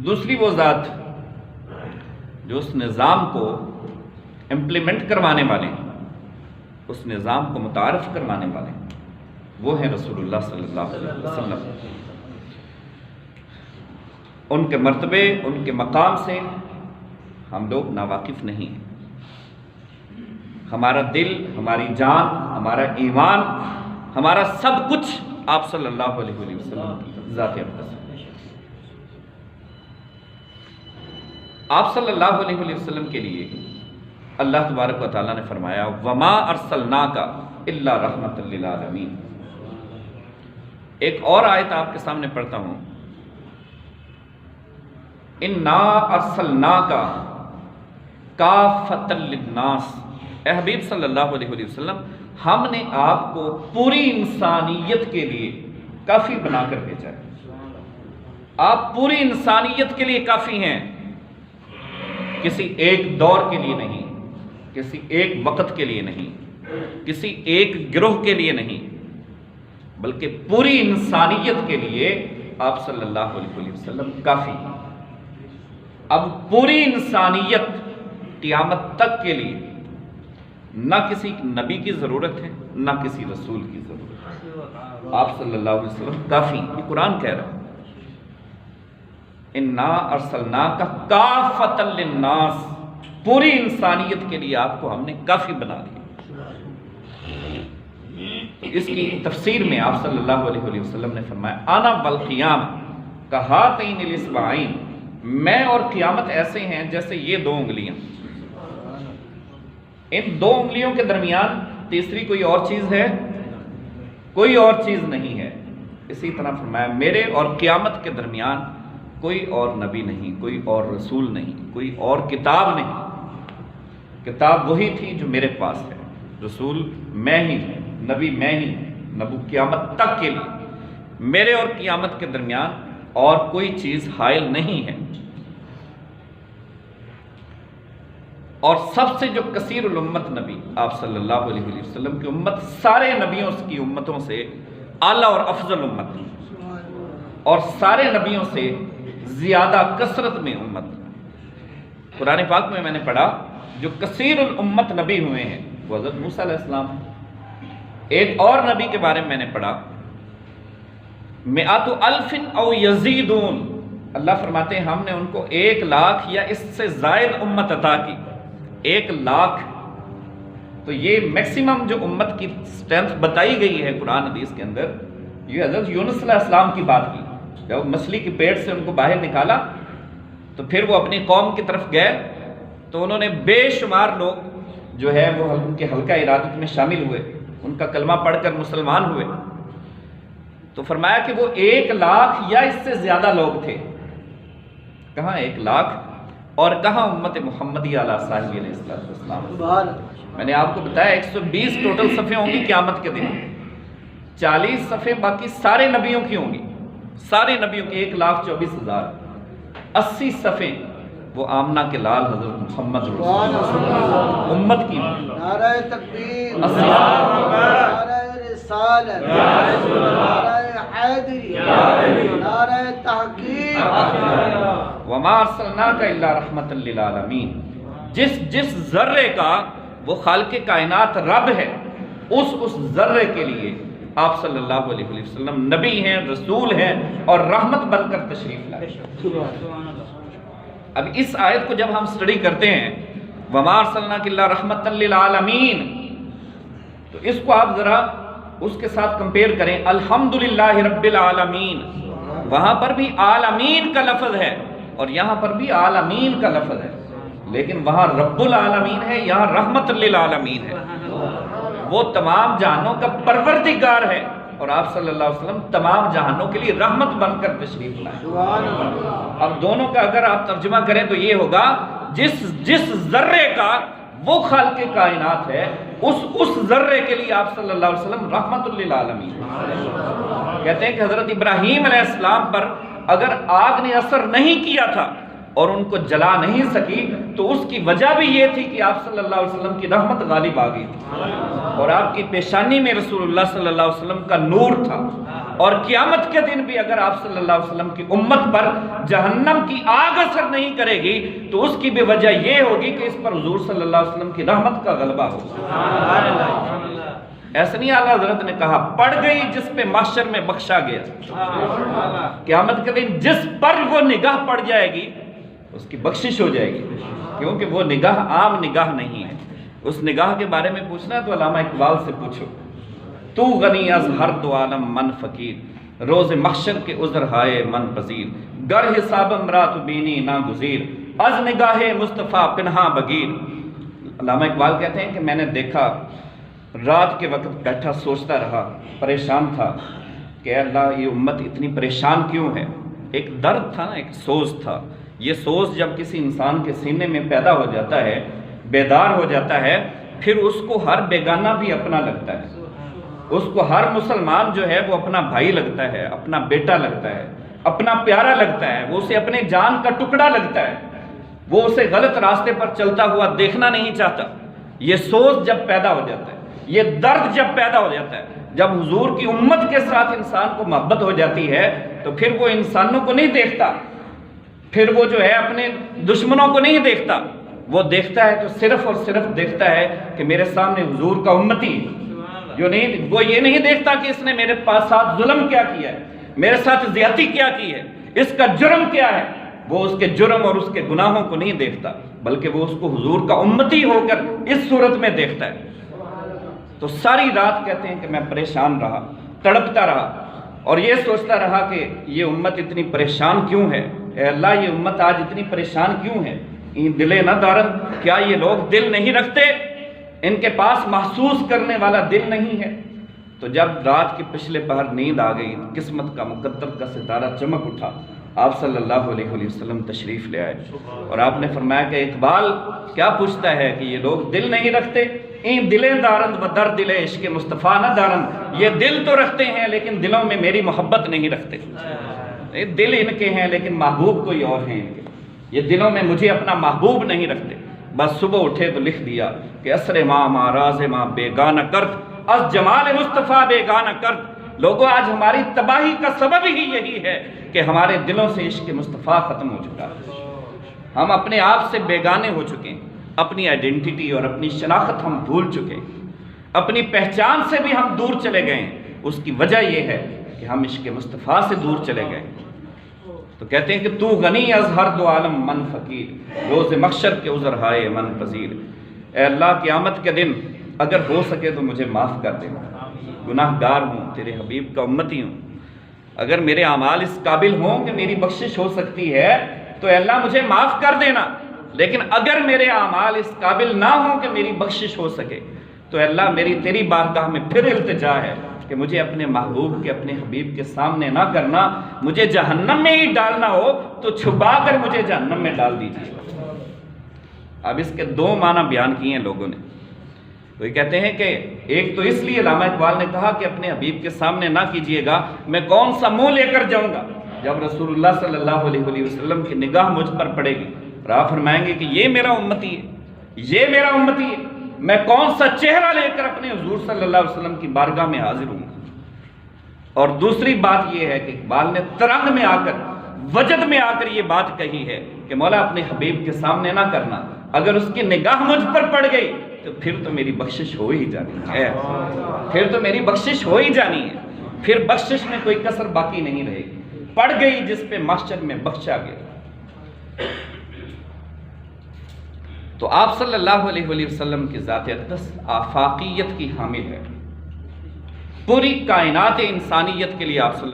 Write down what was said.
دوسری وہ ذات جو اس نظام کو امپلیمنٹ کروانے والے ہیں، اس نظام کو متعارف کروانے والے ہیں، وہ ہیں رسول اللہ صلی اللہ علیہ وسلم۔ ان کے مرتبے، ان کے مقام سے ہم لوگ ناواقف نہیں ہیں۔ ہمارا دل، ہماری جان، ہمارا ایمان، ہمارا سب کچھ آپ صلی اللہ علیہ وسلم کی ذات اقدس ہے۔ آپ صلی اللہ علیہ وسلم کے لیے اللہ تبارک و تعالیٰ نے فرمایا وَمَا أَرْسَلْنَاكَ إِلَّا رَحْمَةً لِّلْعَالَمِينَ۔ ایک اور آیت آپ کے سامنے پڑھتا ہوں، اِنَّا أَرْسَلْنَاكَ کافۃ للناس۔ اے حبیب صلی اللہ علیہ وسلم، ہم نے آپ کو پوری انسانیت کے لیے کافی بنا کر بھیجا ہے۔ آپ پوری انسانیت کے لیے کافی ہیں، کسی ایک دور کے لیے نہیں، کسی ایک وقت کے لیے نہیں، کسی ایک گروہ کے لیے نہیں، بلکہ پوری انسانیت کے لیے آپ صلی اللہ علیہ وسلم کافی ہیں۔ اب پوری انسانیت قیامت تک کے لیے نہ کسی نبی کی ضرورت ہے، نہ کسی رسول کی ضرورت ہے، آپ صلی اللہ علیہ وسلم کافی ہیں۔ یہ قرآن کہہ رہا ہے اِنَّا أَرْسَلْنَاكَ کَافَةً لِلنَّاسِ، پوری انسانیت کے لیے آپ کو ہم نے کافی بنا دیا۔ اس کی تفسیر میں آپ صلی اللہ علیہ وسلم نے فرمایا انا والقیام کہاتین الاصبعین، میں اور قیامت ایسے ہیں جیسے یہ دو انگلیاں، ان دو انگلیوں کے درمیان تیسری کوئی اور چیز ہے؟ کوئی اور چیز نہیں ہے۔ اسی طرح فرمایا میرے اور قیامت کے درمیان کوئی اور نبی نہیں، کوئی اور رسول نہیں، کوئی اور کتاب نہیں۔ کتاب وہی تھی جو میرے پاس ہے، رسول میں ہی ہوں، نبی میں ہی ہوں، نبو قیامت تک کے لیے میرے اور قیامت کے درمیان اور کوئی چیز حائل نہیں ہے۔ اور سب سے جو کثیر الامت نبی آپ صلی اللہ علیہ وسلم کی امت سارے نبیوں کی امتوں سے اعلیٰ اور افضل امت، اور سارے نبیوں سے زیادہ کثرت میں امت۔ قرآن پاک میں نے پڑھا جو کثیر الامت نبی ہوئے ہیں وہ حضرت موسیٰ علیہ السلام ہیں۔ ایک اور نبی کے بارے میں میں نے پڑھا مئات الف او یزیدون، اللہ فرماتے ہیں ہم نے ان کو 1,00,000 یا اس سے زائد امت عطا کی۔ 1,00,000 تو یہ میکسیمم جو امت کی سٹرینتھ بتائی گئی ہے قرآن حدیث کے اندر، یہ حضرت یونس علیہ السلام کی بات کی۔ جب مچھلی کی پیٹ سے ان کو باہر نکالا تو پھر وہ اپنی قوم کی طرف گئے تو انہوں نے بے شمار لوگ جو ہے وہ ان کے حلقہ ارادت میں شامل ہوئے، ان کا کلمہ پڑھ کر مسلمان ہوئے۔ تو فرمایا کہ وہ 1,00,000 یا اس سے زیادہ لوگ تھے۔ کہاں 1,00,000 اور کہاں امت محمدی علیہ صاحب علیہ السلام۔ میں نے آپ کو بتایا 120 ٹوٹل صفحے ہوں گی قیامت کے دن، 40 صفحے باقی سارے نبیوں کی ہوں گی، سارے نبیوں کی 1,24,000، 80 صفحے وہ آمنہ کے لال حضرت محمد رسول اللہ امت کی نعرہ تکبیر، نعرہ رسالت، نعرہ حیدری، نعرہ تحقیق۔ وَمَا أَرْسَلْنَاكَ إِلَّا رَحْمَةً لِّلْعَالَمِينَ، جس ذرے کا وہ خالق کائنات رب ہے، اس ذرے کے لیے آپ صلی اللہ علیہ وسلم نبی ہیں، رسول ہیں اور رحمت بن کر تشریف لائے۔ اب اس آیت کو جب ہم سٹڈی کرتے ہیں وَمَا أَرْسَلْنَاكَ إِلَّا رَحْمَةً لِّلْعَالَمِينَ، تو اس کو آپ ذرا اس کے ساتھ کمپیئر کریں الحمدللہ رب العالمین، وہاں پر بھی عالمین کا لفظ ہے اور یہاں پر بھی عالمین کا لفظ ہے، لیکن وہاں رب العالمین ہے، یہاں رحمت للعالمین ہے۔ وہ تمام جہانوں کا پروردگار ہے اور آپ صلی اللہ علیہ وسلم تمام جہانوں کے لیے رحمت بن کر تشریف لائے۔ اب دونوں کا اگر آپ ترجمہ کریں تو یہ ہوگا جس ذرے کا وہ خالق کائنات ہے اس ذرے کے لیے آپ صلی اللہ علیہ وسلم رحمت للعالمین۔ کہتے ہیں کہ حضرت ابراہیم علیہ السلام پر اگر آگ نے اثر نہیں کیا تھا اور ان کو جلا نہیں سکی تو اس کی وجہ بھی یہ تھی کہ آپ صلی اللہ علیہ وسلم کی رحمت غالب آ گئی تھی اور آپ کی پیشانی میں رسول اللہ صلی اللہ علیہ وسلم کا نور تھا۔ اور قیامت کے دن بھی اگر آپ صلی اللہ علیہ وسلم کی امت پر جہنم کی آگ اثر نہیں کرے گی تو اس کی بھی وجہ یہ ہوگی کہ اس پر حضور صلی اللہ علیہ وسلم کی رحمت کا غلبہ ہوگا۔ ایسا نہیں اعلیٰ حضرت نے کہا پڑ گئی جس پہ محشر میں بخشا گیا، قیامت کے دن جس پر وہ نگاہ پڑ جائے گی اس کی بخشش ہو جائے گی، کیونکہ وہ نگاہ عام نگاہ نہیں ہے۔ اس نگاہ کے بارے میں پوچھنا ہے تو علامہ اقبال سے پوچھو، تو غنی از ہر دو عالم من فقیر، روز محشر کے عذر ہائے من پذیر، گر حسابم رات بینی نا گزیر، از نگاہ مصطفیٰ پنہا بگیر۔ علامہ اقبال کہتے ہیں کہ میں نے دیکھا، رات کے وقت بیٹھا سوچتا رہا، پریشان تھا کہ اللہ یہ امت اتنی پریشان کیوں ہے۔ ایک درد تھا نا، ایک سوز تھا۔ یہ سوز جب کسی انسان کے سینے میں پیدا ہو جاتا ہے، بیدار ہو جاتا ہے، پھر اس کو ہر بیگانہ بھی اپنا لگتا ہے، اس کو ہر مسلمان جو ہے وہ اپنا بھائی لگتا ہے، اپنا بیٹا لگتا ہے، اپنا پیارا لگتا ہے، وہ اسے اپنے جان کا ٹکڑا لگتا ہے، وہ اسے غلط راستے پر چلتا ہوا دیکھنا نہیں چاہتا۔ یہ سوز جب پیدا ہو جاتا ہے، یہ درد جب پیدا ہو جاتا ہے، جب حضور کی امت کے ساتھ انسان کو محبت ہو جاتی ہے تو پھر وہ انسانوں کو نہیں دیکھتا، پھر وہ جو ہے اپنے دشمنوں کو نہیں دیکھتا، وہ دیکھتا ہے تو صرف اور صرف دیکھتا ہے کہ میرے سامنے حضور کا امتی جو نہیں، وہ یہ نہیں دیکھتا کہ اس نے میرے ساتھ ظلم کیا کیا ہے، میرے ساتھ زیادتی کیا کی ہے، اس کا جرم کیا ہے۔ وہ اس کے جرم اور اس کے گناہوں کو نہیں دیکھتا، بلکہ وہ اس کو حضور کا امتی ہو کر اس صورت میں دیکھتا ہے۔ تو ساری رات کہتے ہیں کہ میں پریشان رہا، تڑپتا رہا اور یہ سوچتا رہا کہ یہ امت اتنی پریشان کیوں ہے، اے اللہ یہ امت آج اتنی پریشان کیوں ہے۔ این دلے نہ دارن، کیا یہ لوگ دل نہیں رکھتے، ان کے پاس محسوس کرنے والا دل نہیں ہے۔ تو جب رات کے پچھلے پہر نیند آ گئی، قسمت کا مقدر کا ستارہ چمک اٹھا، آپ صلی اللہ علیہ وسلم تشریف لے آئے اور آپ نے فرمایا کہ اقبال کیا پوچھتا ہے کہ یہ لوگ دل نہیں رکھتے، این دلیں دارند و در دل عشق مصطفیٰ نہ دارند، یہ دل تو رکھتے ہیں لیکن دلوں میں میری محبت نہیں رکھتے۔ دل ان کے ہیں لیکن محبوب کوئی اور ہیں ان کے، یہ دلوں میں مجھے اپنا محبوب نہیں رکھتے۔ بس صبح اٹھے تو لکھ دیا کہ اسر ماں راز ماں بیگانہ کرد، از جمال مصطفیٰ بیگانہ کرد۔ لوگوں آج ہماری تباہی کا سبب ہی یہی ہے کہ ہمارے دلوں سے عشق مصطفیٰ ختم ہو چکا ہے، ہم اپنے آپ سے بیگانے ہو چکے ہیں، اپنی آئیڈینٹی اور اپنی شناخت ہم بھول چکے ہیں، اپنی پہچان سے بھی ہم دور چلے گئے ہیں۔ اس کی وجہ یہ ہے کہ ہم عشق مصطفیٰ سے دور چلے گئے۔ تو کہتے ہیں کہ تو غنی از ہر دو عالم من فقیر، روز محشر کے عذر ہائے من پذیر۔ اے اللہ قیامت کے دن اگر ہو سکے تو مجھے معاف کر دے، گناہ گار ہوں، تیرے حبیب کا امتی ہوں، اگر میرے اعمال اس قابل ہوں کہ میری بخشش ہو سکتی ہے تو اے اللہ مجھے معاف کر دینا، لیکن اگر میرے اعمال اس قابل نہ ہوں کہ میری بخشش ہو سکے تو اے اللہ میری تیری بارگاہ میں پھر التجا ہے کہ مجھے اپنے محبوب کے، اپنے حبیب کے سامنے نہ کرنا، مجھے جہنم میں ہی ڈالنا ہو تو چھپا کر مجھے جہنم میں ڈال دیجیے۔ اب اس کے دو معنی بیان کیے ہیں لوگوں نے۔ تو یہ کہتے ہیں کہ ایک تو اس لیے علامہ اقبال نے کہا کہ اپنے حبیب کے سامنے نہ کیجیے گا، میں کون سا منہ لے کر جاؤں گا جب رسول اللہ صلی اللہ علیہ وسلم کی نگاہ مجھ پر پڑے گی اور آپ فرمائیں گے کہ یہ میرا امتی ہے، یہ میرا امتی ہے، میں کون سا چہرہ لے کر اپنے حضور صلی اللہ علیہ وسلم کی بارگاہ میں حاضر ہوں گا۔ اور دوسری بات یہ ہے کہ اقبال نے ترنگ میں آ کر، وجد میں آ کر یہ بات کہی ہے کہ مولا اپنے حبیب کے سامنے نہ کرنا، اگر اس کی نگاہ مجھ پر پڑ گئی تو پھر تو میری بخشش ہو ہی جانی ہے، پھر تو میری بخشش ہو ہی جانی ہے، پھر بخشش میں کوئی کسر باقی نہیں رہے گی۔ پڑ گئی جس پہ محشر میں بخشا گیا۔ تو آپ صلی اللہ علیہ وسلم کی ذات اقدس آفاقیت کی حامل ہے، پوری کائنات انسانیت کے لیے آپ صلی